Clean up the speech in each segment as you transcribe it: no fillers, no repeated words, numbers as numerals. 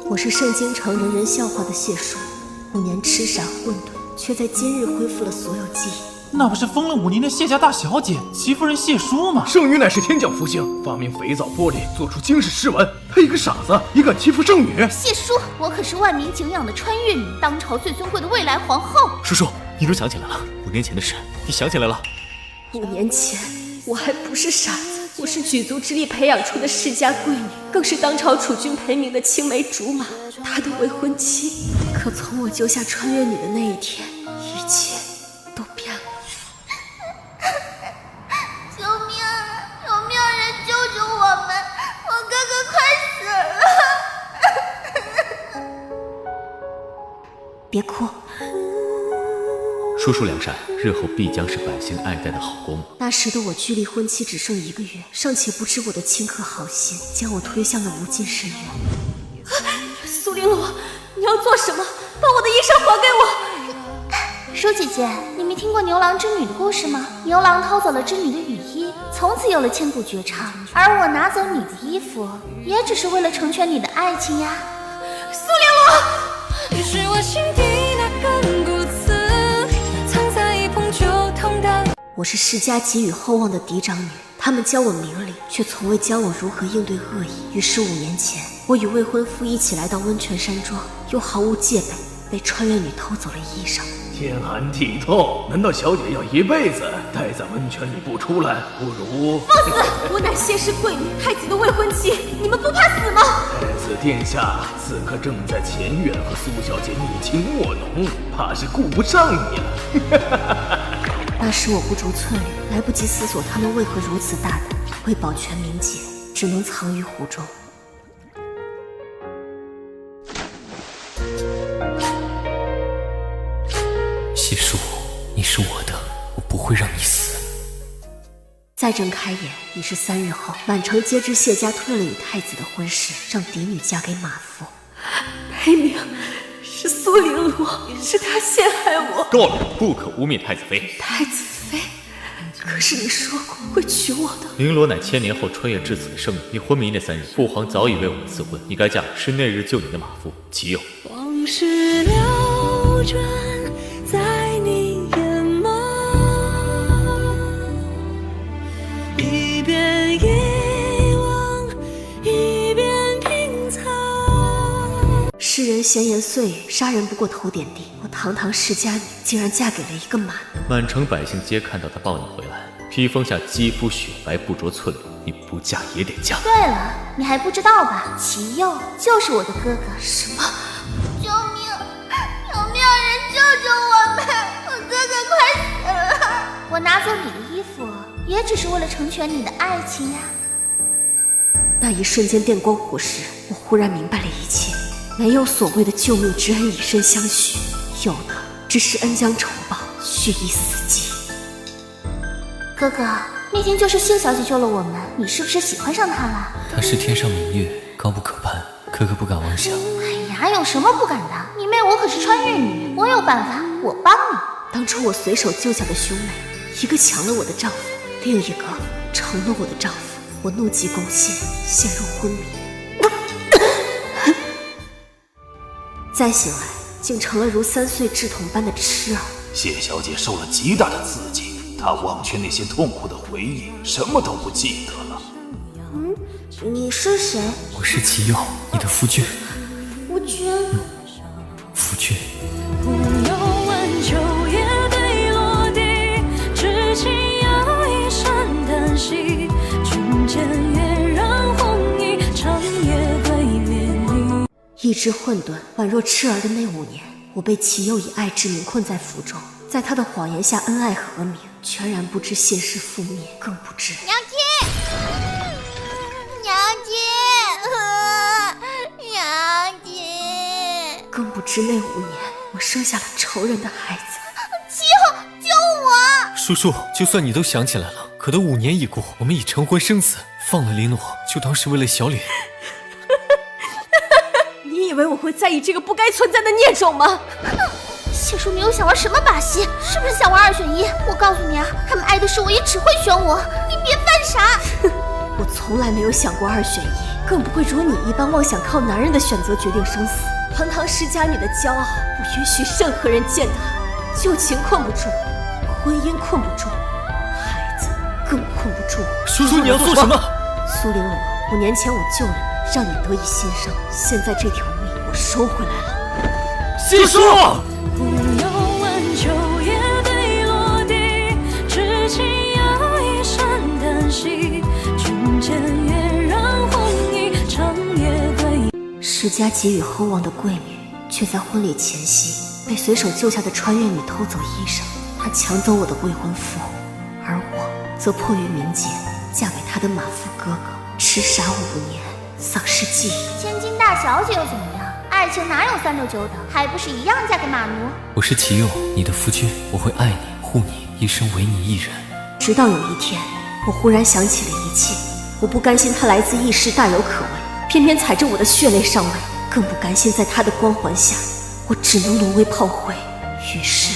我是圣经城人人笑话的谢叔，5年痴傻混沌，却在今日恢复了所有记忆。那不是疯了5年的谢家大小姐齐夫人谢淑吗？圣女乃是天降福星，发明肥皂玻璃，做出惊世诗文。她一个傻子，也敢欺负圣女？谢叔，我可是万民敬仰的穿越女，当朝最尊贵的未来皇后。叔叔，你都想起来了？5年前的事，你想起来了？5年前，我还不是傻子，我是举足之力培养出的世家贵女，更是当朝储君培明的青梅竹马，她的未婚妻。可从我救下穿越女的那一天，一切都变了。救命啊！有没有人救救我们？我哥哥快死了！别哭。叔叔良善，日后必将是百姓爱戴的好公公。那时的我距离婚期只剩1个月，尚且不知我的顷刻好心将我推向了无尽深渊。苏玲珑，你要做什么？把我的衣裳还给我！舒姐姐，你没听过牛郎织女的故事吗？牛郎偷走了织女的雨衣，从此有了千古绝唱。而我拿走你的衣服，也只是为了成全你的爱情呀。苏玲珑，你是我心底那根骨刺，藏在一捧酒桶的。我是世家给予厚望的嫡长女，他们教我明理，却从未教我如何应对恶意。于是5年前，我与未婚夫一起来到温泉山庄，又毫无戒备，被穿越女偷走了衣裳。天寒地冻，难道小姐要一辈子待在温泉里不出来？不如放肆！我乃谢氏贵女，太子的未婚妻，你们不怕死吗？太子殿下此刻正在前院和苏小姐你情我浓，怕是顾不上你了。那时我不逐寸缕，来不及思索他们为何如此大胆，为保全名节，只能藏于湖中。谢叔，你是我的，我不会让你死。再睁开眼，已是3日后，满城皆知谢家退了与太子的婚事，让嫡女嫁给马夫。裴明，是苏玲珑，是他陷害我。够了，不可污蔑太子妃。太子妃，可是你说过会娶我的。绫罗乃1000年后穿越至此的圣女，你昏迷那3日，父皇早已为我们赐婚，你该嫁是那日救你的马夫齐佑。往事流转在你眼眸，一边遗忘，一边拼凑。世人闲言碎语，杀人不过头点地。我堂堂世家女，竟然嫁给了一个马奴。满城百姓皆看到他抱你回来，披风下肌肤雪白不着寸缕，你不嫁也得嫁。对了，你还不知道吧？齐佑就是我的哥哥。什么？救命！有没有人救救我们？我哥哥快死了！我拿走你的衣服，也只是为了成全你的爱情呀。那一瞬间电光火石，我忽然明白了一切。没有所谓的救命之恩以身相许，有的只是恩将仇报，蓄意死机。哥哥，那天就是谢小姐救了我们，你是不是喜欢上她了？她是天上明月，高不可攀，哥哥不敢妄想。哎呀，有什么不敢的？你妹我可是穿越女，我有办法，我帮你。当初我随手救下的兄妹，一个抢了我的丈夫，另一个成了我的丈夫。我怒极攻心，陷入昏迷。再醒来，竟成了如3岁稚童般的痴儿。谢小姐受了极大的刺激，她忘却那些痛苦的回忆，什么都不记得了。你是谁？我是齐佑，你的夫君。夫君？夫君。不由问秋叶飞落地，痴情有一声叹息，君见月染红衣，长夜归连理。意志混沌，宛若痴儿的那5年，我被齐佑以爱之名困在府中，在他的谎言下恩爱和鸣，全然不知谢氏覆灭，更不知娘亲，娘亲，娘亲，更不知那5年我生下了仇人的孩子。齐佑，救我！叔叔，就算你都想起来了，可都5年已过，我们已成婚生子，放了林诺，就当是为了小脸。你以为我会在意这个不该存在的孽种吗？谢叔，你又想玩什么把戏？是不是想玩2选1？我告诉你啊，他们爱的是我，也只会选我，你别犯傻。我从来没有想过2选1，更不会如你一般妄想靠男人的选择决定生死。堂堂世家女的骄傲，不允许任何人践踏。旧情困不住，婚姻困不住，孩子更困不住。叔叔，你要做什么？苏玲珑，5年前我救了你，让你得以新生，现在这条命我收回来了。谢叔。不要挽秋叶飞落地，知情要一生叹息，君见月染红衣，长夜归影。世家给予厚望的贵女，却在婚礼前夕被随手救下的穿越女偷走衣裳。她抢走我的未婚夫，而我则迫于名节嫁给他的马夫哥哥，痴傻5年，丧失记忆。千金大小姐又怎么样？爱情哪有3六9等，还不是一样嫁给马奴？我是齐佑，你的夫君，我会爱你护你，一生唯你一人。直到有一天，我忽然想起了一切。我不甘心他来自异世，大有可为，偏偏踩着我的血泪上位，更不甘心在他的光环下，我只能沦为炮灰。于是，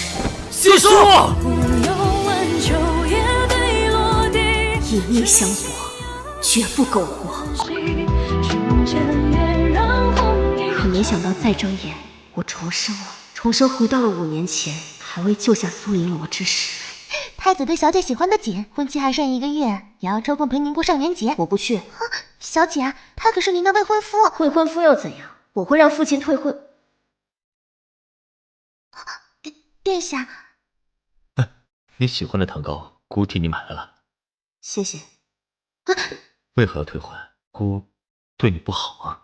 谢叔，不要挽秋叶飞落地，以命相搏，绝不苟活。君见月染红衣。可没想到再睁眼，我重生了，重生回到了5年前还未救下苏玲珑之时。太子对小姐喜欢的紧，婚期还剩1个月，也要抽空陪您过上元节。我不去。小姐，他可是您的未婚夫。未婚夫又怎样？我会让父亲退婚。殿下，你喜欢的糖糕，姑替你买来了。谢谢。为何要退婚？姑对你不好啊？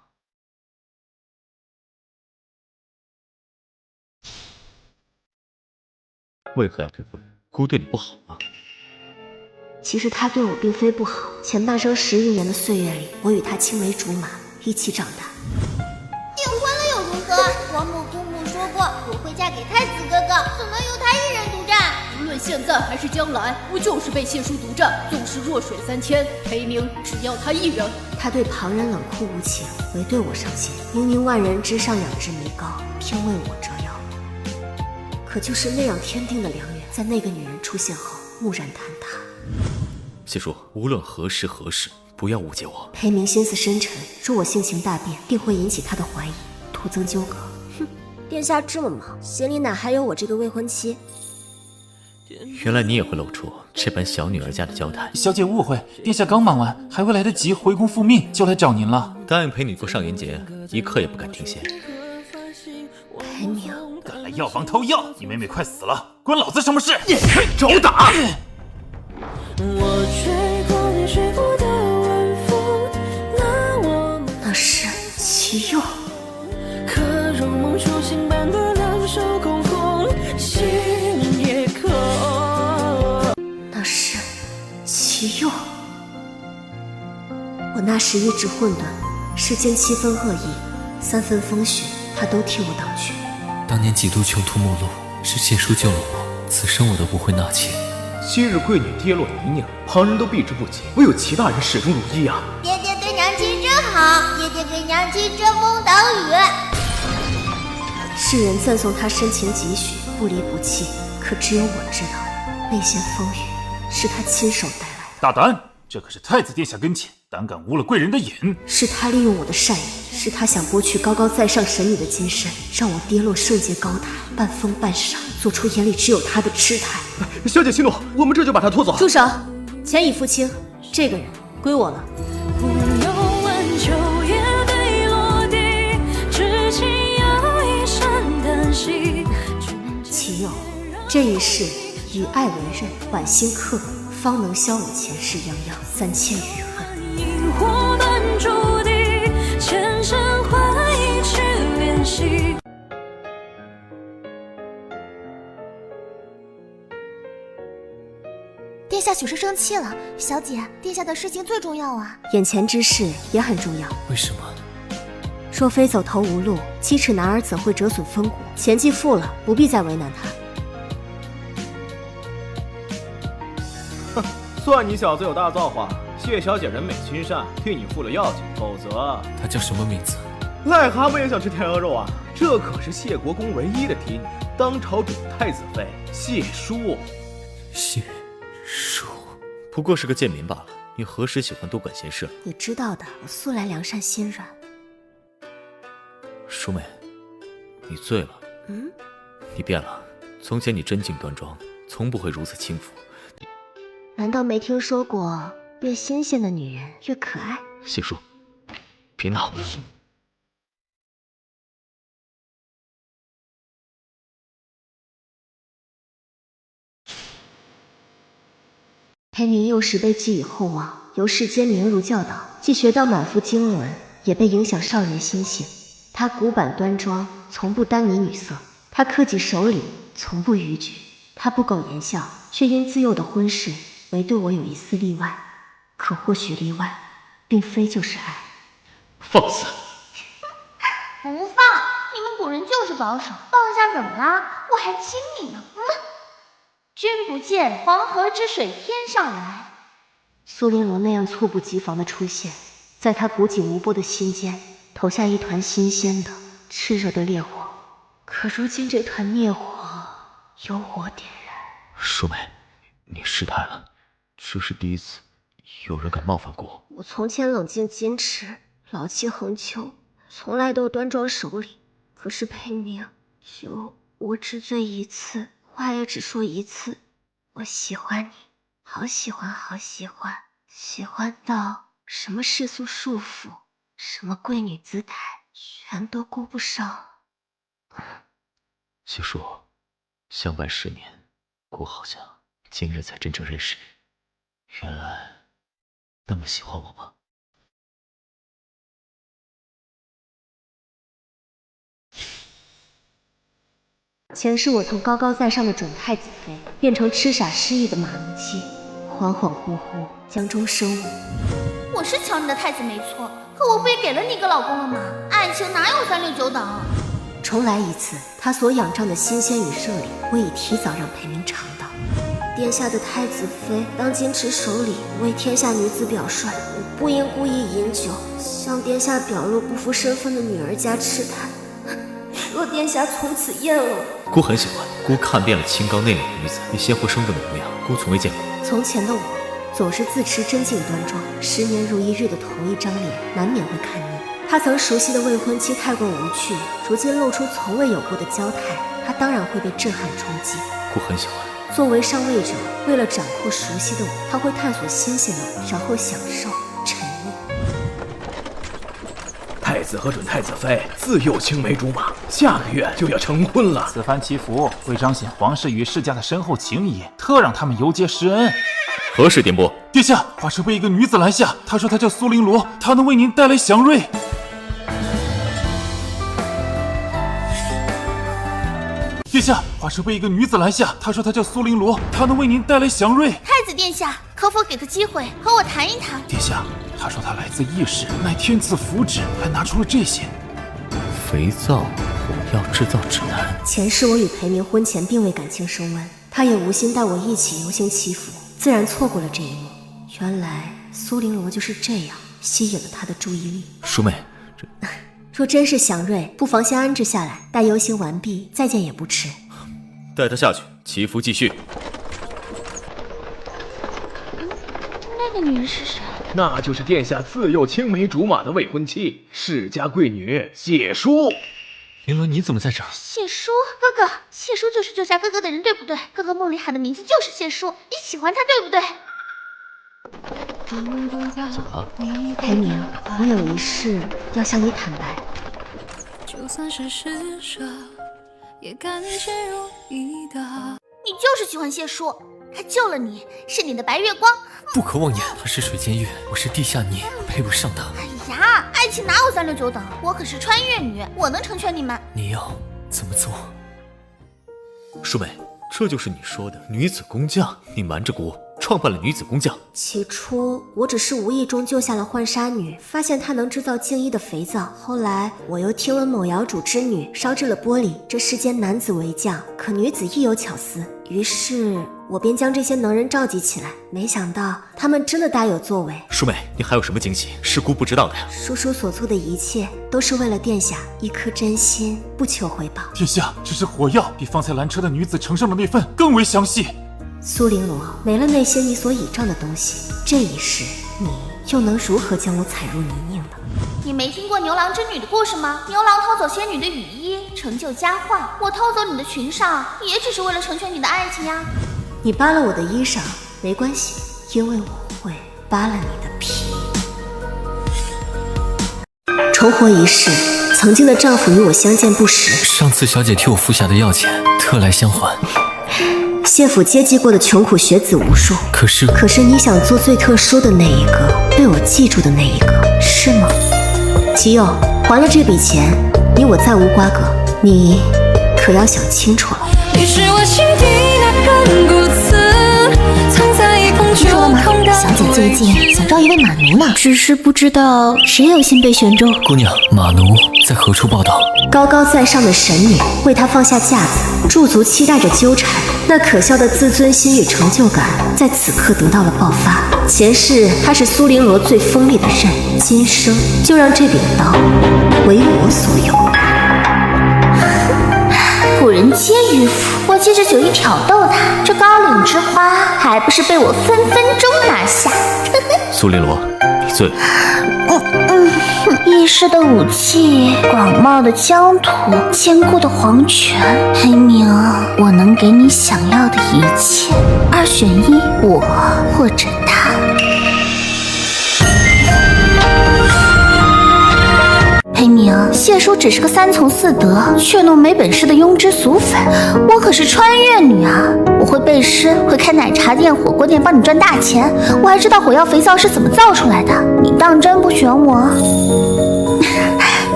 为何要退婚？姑对你不好啊？其实他对我并非不好，前半生10余年的岁月里，我与他青梅竹马，一起长大。订婚了又如何？王母姑母说过，我会嫁给太子哥哥，怎能由他一人独占？无论现在还是将来，我就是被谢叔独占，纵是弱水3千，裴明只要他一人。他对旁人冷酷无情，唯对我上心。明明万人之上2只米糕，偏为我折腰。可就是那样天定的良缘，在那个女人出现后，蓦然坍塌。谢叔，无论何时何事，不要误解我。裴明心思深沉，若我性情大变，定会引起他的怀疑，徒增纠葛。哼，殿下这么忙，心里哪还有我这个未婚妻？原来你也会露出这般小女儿家的娇态。小姐误会，殿下刚忙完，还未来得及回宫复命，就来找您了。答应陪你过上元节，一刻也不敢停歇。裴明，敢来药房偷药，你妹妹快死了，关老子什么事？找打！我吹过你吹过的晚风，那我们那是齐佑。可如梦初醒般的两手空空，心也空。那是齐佑。我那时一直混沌，世间7分恶意，3分风雪，他都替我挡去。当年几度穷途末路，是谢叔救了我，此生我都不会纳妾。昔日贵女跌落泥泞，旁人都避之不及，唯有齐大人始终如一啊！爹爹对娘亲真好，爹爹对娘亲遮风挡雨。世人赞颂他深情几许，不离不弃，可只有我知道，那些风雨是他亲手带来的。大胆！这可是太子殿下跟前，胆敢污了贵人的眼。是他利用我的善意，是他想剥去高高在上神女的金身，让我跌落圣洁高台，半疯半傻，做出眼里只有他的痴态。小姐息怒，我们这就把她拖走。住手！钱已付清，这个人归我了。不要挽秋叶飞落地，知情要一生叹息。齐佑，这一世以爱为刃，剜心刻骨，方能消我前世泱泱3000余恨。萤火般注定，千山怀一去怜惜。殿下许是生气了，小姐，殿下的事情最重要啊。眼前之事也很重要。为什么？若非走投无路，七尺男儿怎会折损风骨？钱既付了，不必再为难他。算你小子有大造化，谢小姐人美心善，替你付了药钱，否则她叫什么名字？癞蛤蟆也想吃天鹅肉啊！这可是谢国公唯一的嫡女，当朝主太子妃谢淑。谢淑不过是个贱民罢了，你何时喜欢多管闲事了？你知道的，我素来良善心软。淑美，你醉了。你变了。从前你真静端庄，从不会如此轻浮。难道没听说过越新鲜的女人越可爱？谢叔，别闹。裴明幼时被寄予厚望，由世间名儒教导，既学到满腹经纶，也被影响少年心性。他古板端庄，从不耽迷女色；他克己守礼，从不逾矩；他不苟言笑，却因自幼的婚事，唯对我有一丝例外。可或许例外，并非就是爱。放肆！不放！你们古人就是保守，放下怎么啦？我还亲你呢。君不见黄河之水天上来。苏玲珑那样猝不及防的出现，在他古井无波的心间投下一团新鲜的炽热的烈火。可如今这团烈火由我点燃。淑美，你失态了，这是第一次有人敢冒犯过我。我从前冷静矜持，老气横秋，从来都端庄守礼。可是裴明，我只醉一次，话也只说一次。我喜欢你，好喜欢，好喜欢，喜欢到什么世俗束缚，什么贵女姿态，全都顾不上。谢叔，相伴10年，我好像今日才真正认识你，原来那么喜欢我吗？前世我从高高在上的准太子妃，变成痴傻失忆的马奴妻，恍恍惚惚将终生误。我是抢你的太子没错，可我不也给了你一个老公了吗？爱情哪有3六9等？重来一次，他所仰仗的新鲜与热烈，我已提早让裴明尝到。殿下的太子妃当矜持守礼，为天下女子表率，我不应故意饮酒，向殿下表露不符身份的女儿家痴态。若殿下从此厌恶我，姑很喜欢。姑看遍了清高内敛的女子，你鲜活生动的模样，姑从未见过。从前的我总是自持真静端庄，10年如一日的同一张脸，难免会看腻。他曾熟悉的未婚妻太过无趣，如今露出从未有过的娇态，他当然会被震撼冲击。姑很喜欢。作为上位者，为了掌控熟悉的我，他会探索新鲜的我，然后享受沉溺。太子和准太子妃自幼青梅竹马，下个月就要成婚了。此番祈福，为彰显皇室与世家的深厚情谊，特让他们游街施恩。何时点播？殿下，华氏为一个女子拦下，她说她叫苏玲罗，她能为您带来祥瑞。殿下，华氏为一个女子拦下，她说她叫苏玲罗，她能为您带来祥瑞。太子殿下，可否给个机会和我谈一谈？殿下，她说她来自异世，乃天赐福祉，还拿出了这些。肥皂、火药制造指南。前世我与裴明婚前并未感情升温，他也无心带我一起游行祈福，自然错过了这一幕。原来苏玲罗就是这样吸引了他的注意力。淑美，这若真是祥瑞，不妨先安置下来，待游行完毕再见也不迟。带他下去，祈福继续。那个女人是谁？那就是殿下自幼青梅竹马的未婚妻，世家贵女谢淑。玲珑，你怎么在这儿？谢淑，哥哥，谢淑就是救下哥哥的人，对不对？哥哥梦里喊的名字就是谢淑，你喜欢她，对不对？怎么了？裴明，我有一事要向你坦白。就算是施舍，也感谢如意的。你就是喜欢谢淑，她救了你，是你的白月光。不可妄言，她是水间月，我是地下泥，配不上她。哎呀，爱情哪有3六9等？我可是穿越女，我能成全你们。你要怎么做？淑美，这就是你说的女子工匠，你瞒着姑创办了女子工匠。起初我只是无意中救下了浣纱女，发现她能制造净衣的肥皂。后来我又听闻某窑主之女烧制了玻璃，这世间男子为匠，可女子亦有巧思。于是我便将这些能人召集起来，没想到他们真的大有作为。淑美，你还有什么惊喜是姑不知道的呀？叔叔所做的一切都是为了殿下，一颗真心，不求回报。殿下，这是火药，比方才拦车的女子呈上的那份更为详细。苏玲罗，没了那些你所倚仗的东西，这一世你又能如何将我踩入泥泞呢？你没听过牛郎织女的故事吗？牛郎偷走仙女的雨衣，成就佳话。我偷走你的裙裳，也只是为了成全你的爱情呀。你扒了我的衣裳没关系，因为我会扒了你的皮。重活一世，曾经的丈夫与我相见不识。上次小姐替我付下的药钱，特来相还。谢府接济过的穷苦学子无数，可是你想做最特殊的那一个，被我记住的那一个，是吗？齐佑，还了这笔钱，你我再无瓜葛，你可要想清楚了。你是我心底那根骨刺，藏在一封听说了吗？小姐最近想招一位马奴呢，只是不知道谁有心被选中。姑娘，马奴在何处报道？高高在上的神女为他放下架子，驻足期待着纠缠。那可笑的自尊心与成就感，在此刻得到了爆发。前世他是苏玲罗最锋利的刃，今生就让这柄刀为我所有。古人皆迂腐，我借着酒意挑逗他，这高岭之花还不是被我分分钟拿下？苏玲罗，你醉了。一世的武器，广袤的疆土，坚固的皇权，黑明，我能给你想要的一切，2选1，我或者他。黑明，谢叔只是个3从4德，却弄没本事的庸脂俗粉，我可是穿越女啊！我会背诗，会开奶茶店、火锅店，帮你赚大钱。我还知道火药肥皂是怎么造出来的。你当真不选我？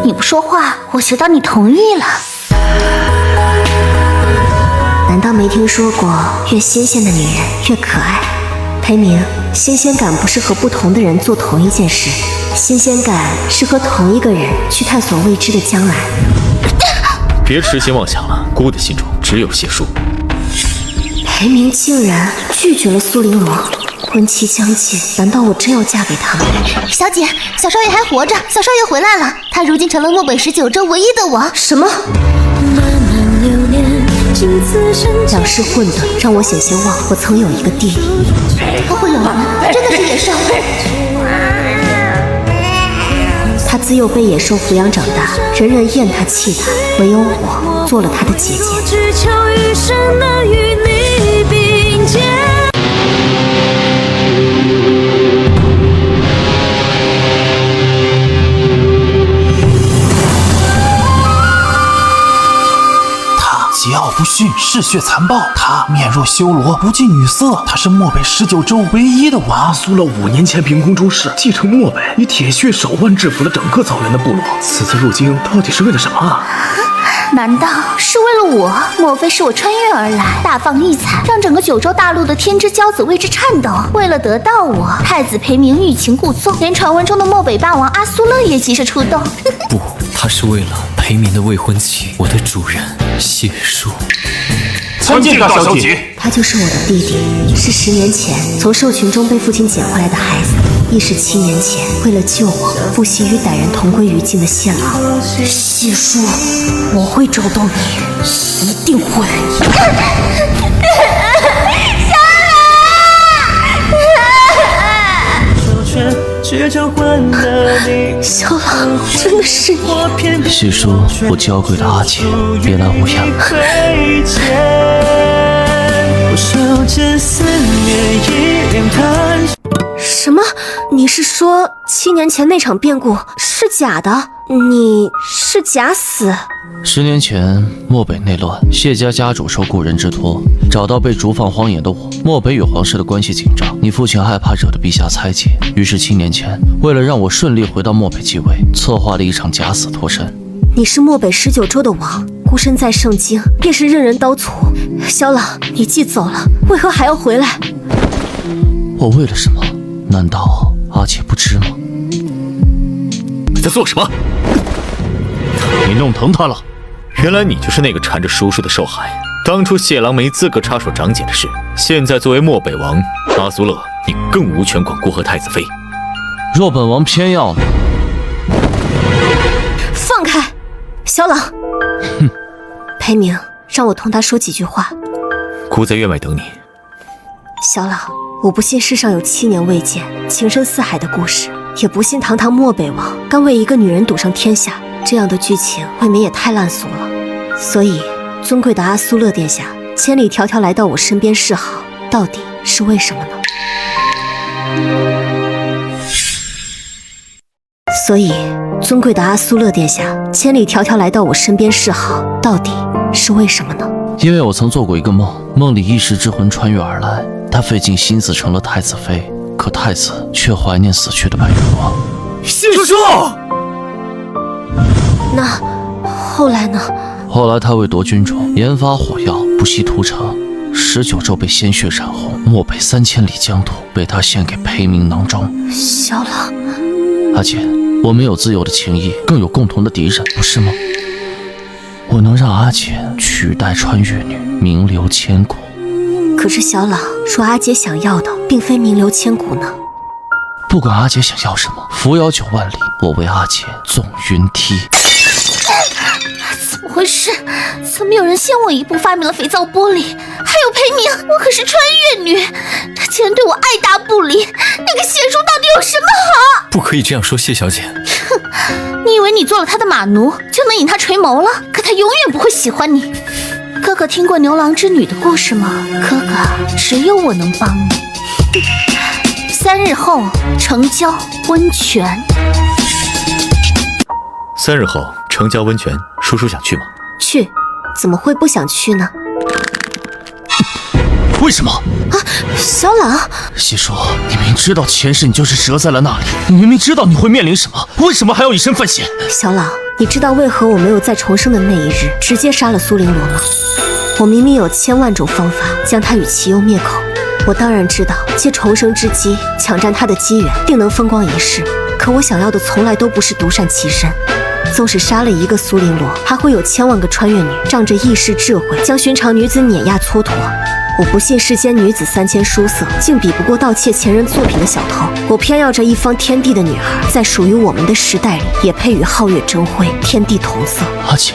你不说话，我就当你同意了。难道没听说过越新鲜的女人越可爱？裴明，新鲜感不是和不同的人做同一件事，新鲜感是和同一个人去探索未知的将来。别痴心妄想了，姑的心中只有谢叔。裴明竟然拒绝了苏玲罗，婚期将近，难道我真要嫁给他吗？小姐，小少爷还活着，小少爷回来了，他如今成了漠北19州唯一的王。什么？两世混的，让我险些忘，我曾有一个弟弟。他会有人，真的是野兽。他自幼被野兽抚养长大，人人厌他弃他，唯有我做了他的姐姐。只求余生能与你并肩。桀骜不驯，嗜血残暴。他面若修罗，不近女色。他是漠北19州唯一的王。苏乐5年前凭空出世，继承漠北，以铁血手腕制服了整个草原的部落。此次入京，到底是为了什么啊？难道是为了我？莫非是我穿越而来，大放异彩，让整个9州大陆的天之骄子为之颤抖？为了得到我，太子裴明欲擒故纵，连传闻中的漠北霸王阿苏勒也急着出动。不，他是为了裴明的未婚妻，我的主人谢叔。参见大小姐。他就是我的弟弟，是10年前从兽群中被父亲捡回来的孩子，亦是7年前为了救我不惜与歹人同归于尽的谢郎。谢叔，我会找到你，一定会。小郎，真的是你。谢叔，我娇贵的阿姐，别来无恙。什么？你是说7年前那场变故是假的？你是假死？10年前，漠北内乱，谢家家主受故人之托，找到被逐放荒野的我。漠北与皇室的关系紧张，你父亲害怕惹得陛下猜忌，于是7年前，为了让我顺利回到漠北继位，策划了一场假死脱身。你是漠北19州的王，孤身在圣京，便是任人刀俎。小朗，你既走了，为何还要回来？我为了什么？难道阿姐不知吗？你在做什么？你弄疼他了？原来你就是那个缠着叔叔的兽孩。当初谢郎没资格插手长姐的事，现在作为漠北王阿苏勒，你更无权管顾和太子妃。若本王偏要呢？放开，小朗！哼，裴明，让我同他说几句话。姑在院外等你。小朗，我不信世上有7年未见、情深似海的故事，也不信堂堂漠北王甘为一个女人赌上天下。这样的剧情未免也太烂俗了。所以，尊贵的阿苏勒殿下千里迢迢来到我身边示好，到底是为什么呢？所以，尊贵的阿苏勒殿下千里迢迢来到我身边示好，到底是为什么呢？因为我曾做过一个梦，梦里一时之魂穿越而来，他费尽心思成了太子妃，可太子却怀念死去的白月光。谢叔，那后来呢？后来他为夺君宠，研发火药，不惜屠城，19州被鲜血染红，漠北3000里疆土被他献给裴明囊中。小狼，阿姐，我们有自由的情谊，更有共同的敌人，不是吗？我能让阿姐取代穿越女，名留千古。可是小朗说阿姐想要的并非名留千古呢。不管阿姐想要什么，扶摇9万里，我为阿姐纵云梯。怎么回事？怎么有人先我一步发明了肥皂玻璃？还有裴明，我可是穿越女，他竟然对我爱答不理，那个谢叔到底有什么好？不可以这样说谢小姐。哼，你以为你做了他的马奴就能引他垂眸了？可他永远不会喜欢你。哥哥听过牛郎织女的故事吗？哥哥，只有我能帮你。3日后城郊温泉。3日后城郊温泉，叔叔想去吗？去，怎么会不想去呢？为什么？啊，小朗，谢叔，你明知道前世你就是折在了那里，你明明知道你会面临什么，为什么还要以身犯险？小朗，你知道为何我没有在重生的那一日直接杀了苏玲罗吗？我明明有1000万种方法将他与其优灭口，我当然知道借重生之机抢占他的机缘定能风光一世，可我想要的从来都不是独善其身。纵使杀了一个苏玲罗，还会有1000万个穿越女仗着一时智慧将寻常女子碾压蹉跎。我不信世间女子3000殊色，竟比不过盗窃前人作品的小偷。我偏要这一方天地的女孩，在属于我们的时代里，也配与皓月争辉，天地同色。阿姐，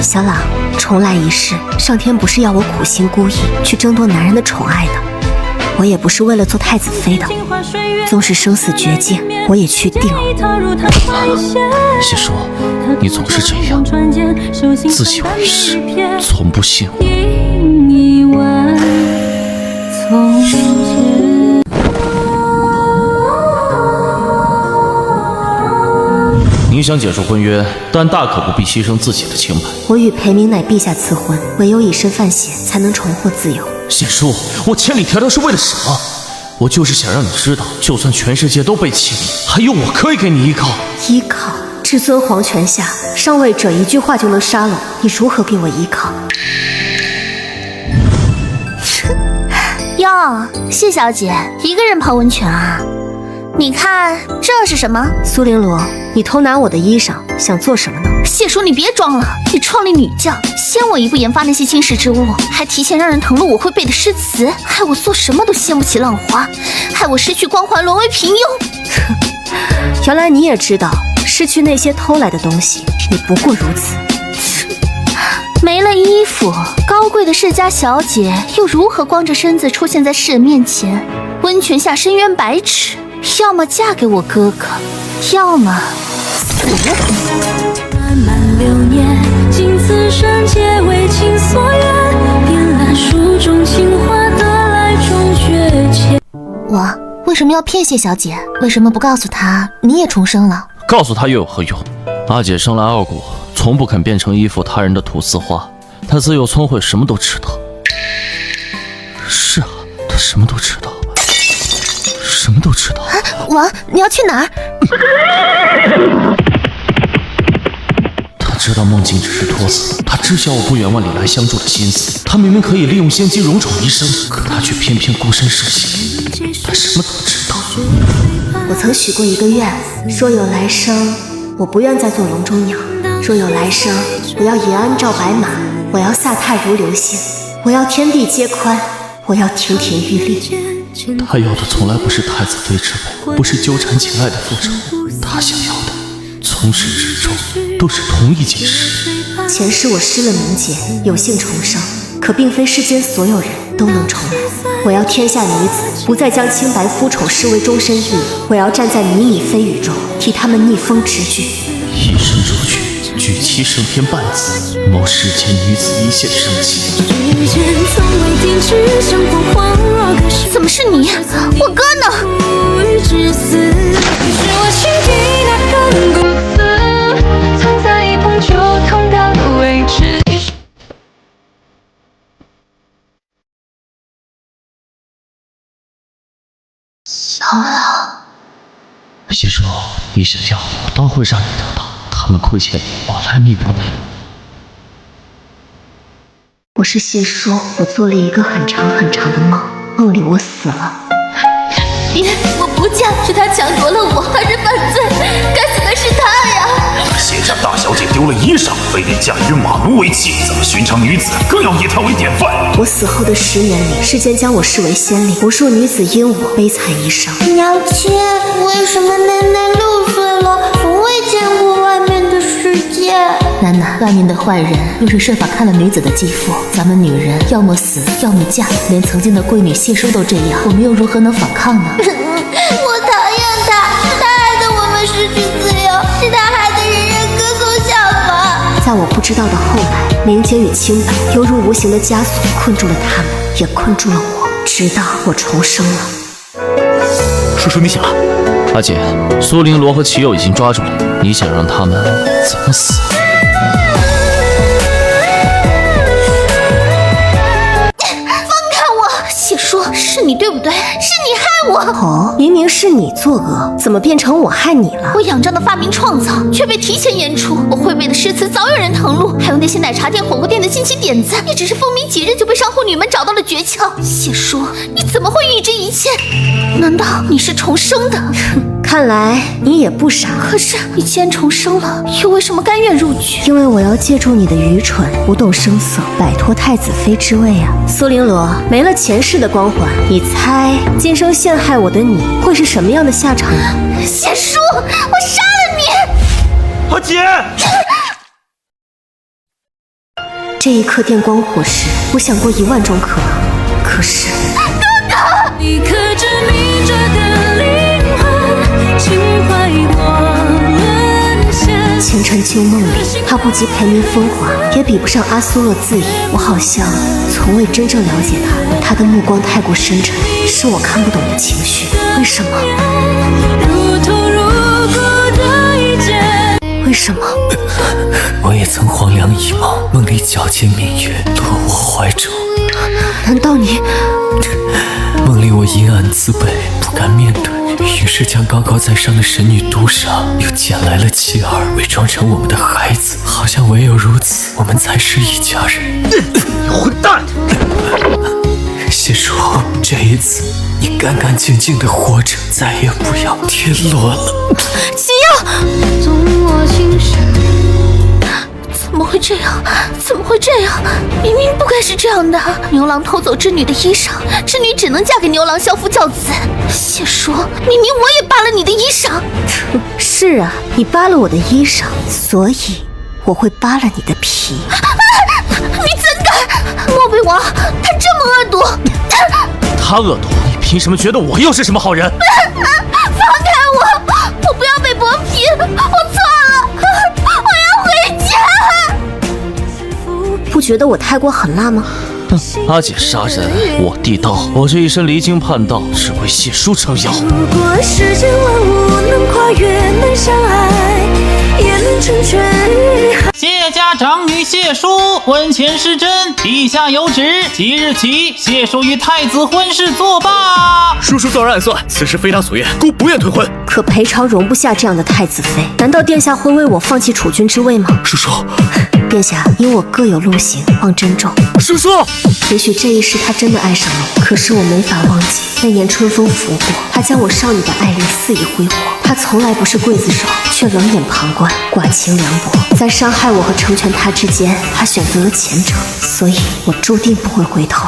小朗，重来一世，上天不是要我苦心孤诣去争夺男人的宠爱的，我也不是为了做太子妃的。纵使生死绝境，我也去定了。谢叔，你总是这样，自以为是，从不信我。你想解除婚约，但大可不必牺牲自己的清白。我与裴明乃陛下赐婚，唯有以身犯险，才能重获自由。谢叔，我千里迢迢是为了什么？我就是想让你知道，就算全世界都背弃你，还有我可以给你依靠。依靠？至尊皇权下，上位者一句话就能杀了你，如何给我依靠？哟，谢小姐，一个人泡温泉啊？你看这是什么？苏玲罗，你偷拿我的衣裳，想做什么呢？谢叔，你别装了，你创立女将，先我一步研发那些惊世之物，还提前让人誊录我会背的诗词，害我做什么都掀不起浪花，害我失去光环，沦为平庸。原来你也知道，失去那些偷来的东西，你不过如此。没了衣服，高贵的世家小姐又如何光着身子出现在世人面前？温泉下深渊百尺，要么嫁给我哥哥，要么死了。漫漫流年，经此生皆为情所愿，遍览书中情话，得来终觉浅。我为什么要骗谢小姐？为什么不告诉她你也重生了？告诉她又有何用？阿姐生来傲骨，从不肯变成依附他人的土司花。她自幼聪慧，什么都知道。是啊，她什么都知道，什么都知道。王，你要去哪儿？他知道梦境只是托词，他知晓我不远万里来相助的心思。他明明可以利用仙机荣宠一生，可他却偏偏孤身涉险。他什么都知道。我曾许过一个愿，若有来生，我不愿再做笼中鸟；若有来生，我要银鞍照白马，我要飒沓如流星，我要天地皆宽，我要亭亭玉立。他要的从来不是太子妃之位，不是纠缠情爱的复仇，他想要的从始至终都是同一件事。前世我失了名节，有幸重生，可并非世间所有人都能重来。我要天下女子不再将清白夫宠视为终身义务，我要站在靡靡飞雨中，替他们逆风直举。一生出去，举妻胜天半子，谋世间女子一线生机。怎么是你？我哥呢？小老，谢叔，一身药我都会让你得到，他们亏欠你，我来弥补。我是谢叔，我做了一个很长很长的梦，梦里我死了。别，我不嫁，是他抢夺了我，还是犯罪，该死的是他呀！谢家大小姐丢了衣裳，非得嫁与马奴为妻，怎么寻常女子更要以她为典范？我死后的10年里，世间将我视为先例，无数女子因我悲惨一生。娘亲，为什么奶奶6岁了，从未见过外面的世界？楠楠，外面的坏人若是设法看了女子的肌肤，咱们女人要么死，要么嫁。连曾经的闺女谢叔都这样，我们又如何能反抗呢？我讨厌他，是他害得我们失去自由，是他害得人人歌颂效仿。在我不知道的后来，灵洁与清白犹如无形的枷锁，困住了他们，也困住了我，直到我重生了。叔叔，你醒了。阿姐，苏玲罗和齐友已经抓住了，你想让他们怎么死？谢叔，是你对不对？是你害我！哦，明明是你作恶，怎么变成我害你了？我仰仗的发明创造，却被提前演出。我会背的诗词早有人誊录，还有那些奶茶店、火锅店的惊奇点子，也只是风靡几日就被商户女们找到了诀窍。谢叔，你怎么会预知一切？难道你是重生的？看来你也不傻。可是你既然重生了，又为什么甘愿入局？因为我要借助你的愚蠢，不动声色，摆脱太子妃之位啊！苏玲罗，没了前世的光环，你猜今生陷害我的你会是什么样的下场呢？谢叔，我杀了你！阿姐，这一刻电光火石，我想过1万种可能，可是你可知迷着的灵魂，情怀过沦陷。前尘旧梦里，他不及培明风华，也比不上阿苏洛自已。我好像从未真正了解他，他的目光太过深沉，是我看不懂的情绪。为什么？如痛如骨的一剑。为什么？我也曾黄粱一梦，梦里皎洁明月落我怀中。难道你？梦里我阴暗自卑，不敢面对，于是将高高在上的神女毒杀，又捡来了妻儿，伪装成我们的孩子，好像唯有如此，我们才是一家人。你混蛋！谢叔，这一次你干干净净的活着，再也不要天落了。齐耀，纵我情深。怎么会这样？怎么会这样？明明不该是这样的。牛郎偷走织女的衣裳，织女只能嫁给牛郎相夫教子。谢叔，明明我也扒了你的衣裳。是啊，你扒了我的衣裳，所以我会扒了你的皮。你怎敢？莫北王，他这么恶毒。他恶毒，你凭什么觉得我又是什么好人？放开我！我不要被剥皮！我错了，我要回家。不觉得我太过狠辣吗？阿姐杀人，我地道。我这一生离经叛道，只为谢叔撑腰。如果世间万物能跨越，能相爱，也能成全于海。谢家长女谢淑婚前失贞，陛下有旨，即日起谢淑与太子婚事作罢。叔叔纵然暗算，此事非他所愿，姑不愿退婚。可裴朝容不下这样的太子妃，难道殿下会为我放弃储君之位吗？叔叔，殿下，你我各有路行，望珍重。叔叔，也许这一世他真的爱上了我，可是我没法忘记那年春风拂过，他将我少女的爱恋肆意挥霍。他从来不是刽子手，却冷眼旁观，寡情凉薄。在伤害我和成全他之间，他选择了前者，所以我注定不会回头。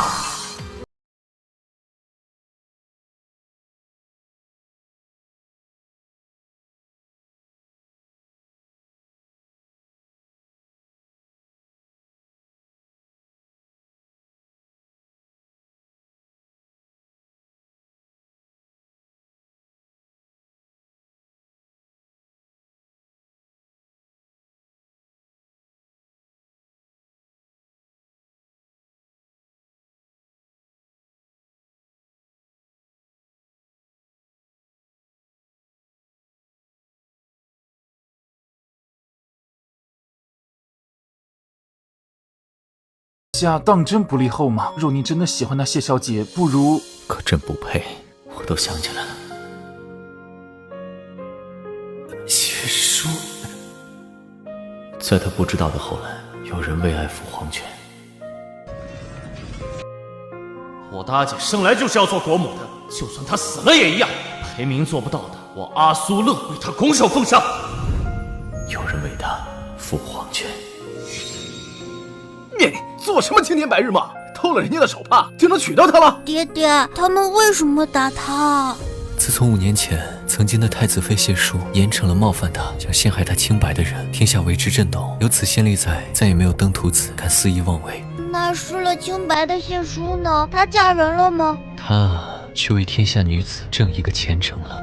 下当真不立后吗？若您真的喜欢那谢小姐，不如……可朕不配，我都想起来了。谢叔，在他不知道的后来，有人为爱赴黄泉。我大姐生来就是要做国母的，就算她死了也一样。裴明做不到的，我阿苏勒为她拱手奉上。有人为他赴黄泉。你做什么青天白日梦？偷了人家的手帕就能娶到她了？爹爹，他们为什么打他？自从5年前，曾经的太子妃谢淑严惩了冒犯他、想陷害他清白的人，天下为之震动。由此先例在，再也没有登徒子敢肆意妄为。那失了清白的谢淑呢？她嫁人了吗？她却为天下女子挣一个前程了。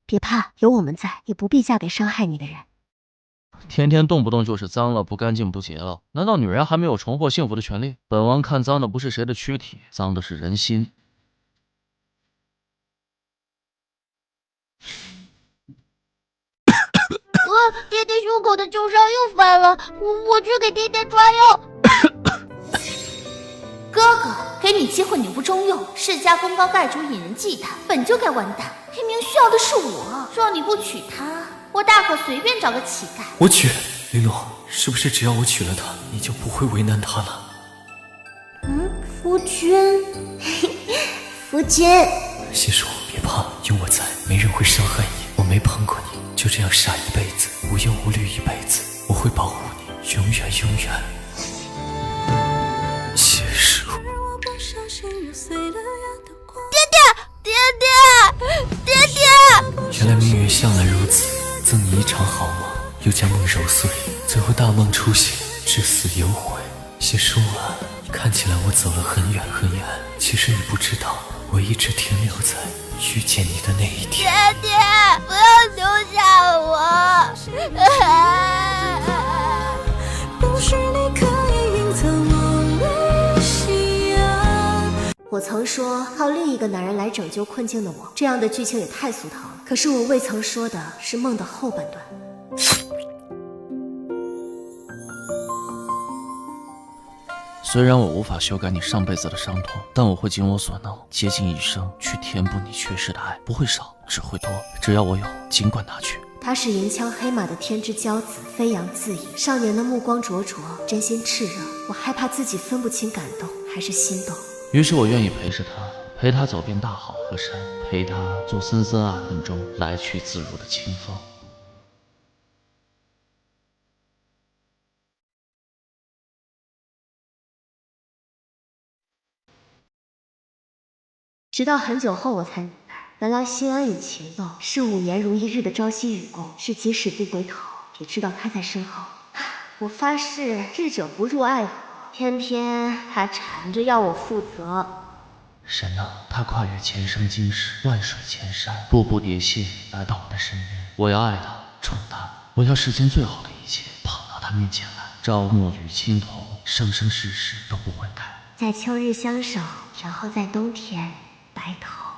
别怕，有我们在，也不必嫁给伤害你的人。天天动不动就是脏了、不干净、不洁了，难道女人还没有重获幸福的权利？本王看脏的不是谁的躯体，脏的是人心。爹爹胸口的旧伤又犯了，我去给爹爹抓药。哥哥，给你机会你不中用，世家功高盖主，引人忌惮，本就该完蛋。裴明需要的是我，若你不娶她，我大可随便找个乞丐。我娶林洛，是不是只要我娶了她，你就不会为难她了？夫君，夫君，谢叔，别怕，有我在，没人会伤害你。我没碰过你，就这样傻一辈子，无忧无虑一辈子，我会保护你，永远永远。谢叔。爹爹！原来命运向来如此，赠你一场好梦，又将梦揉碎，最后大梦初醒，至死有悔。谢叔啊，看起来我走了很远很远，其实你不知道，我一直停留在遇见你的那一天。爹爹，不要丢下我！不是你可以隐藏我微笑。我曾说靠另一个男人来拯救困境的我，这样的剧情也太俗套了。可是我未曾说的是梦的后半段。虽然我无法修改你上辈子的伤痛，但我会尽我所能，竭尽一生去填补你缺失的爱，不会少，只会多。只要我有，尽管拿去。他是银枪黑马的天之骄子，飞扬自倚，少年的目光灼灼，真心炽热。我害怕自己分不清感动还是心动，于是我愿意陪着他，陪他走遍大好河山，陪他做深深暗恨中来去自如的清风。直到很久后我才明白，原来心安与情动是5年如1日的朝夕与共，是即使不回头也知道他在身后。我发誓智者不入爱河，偏偏他缠着要我负责。神啊，他跨越前生今世，万水千山，步步叠谢来到我的身边。我要爱他，宠他，我要世间最好的一切跑到他面前来，朝暮与青铜，生生世世都不会改。在秋日相守，然后在冬天白头。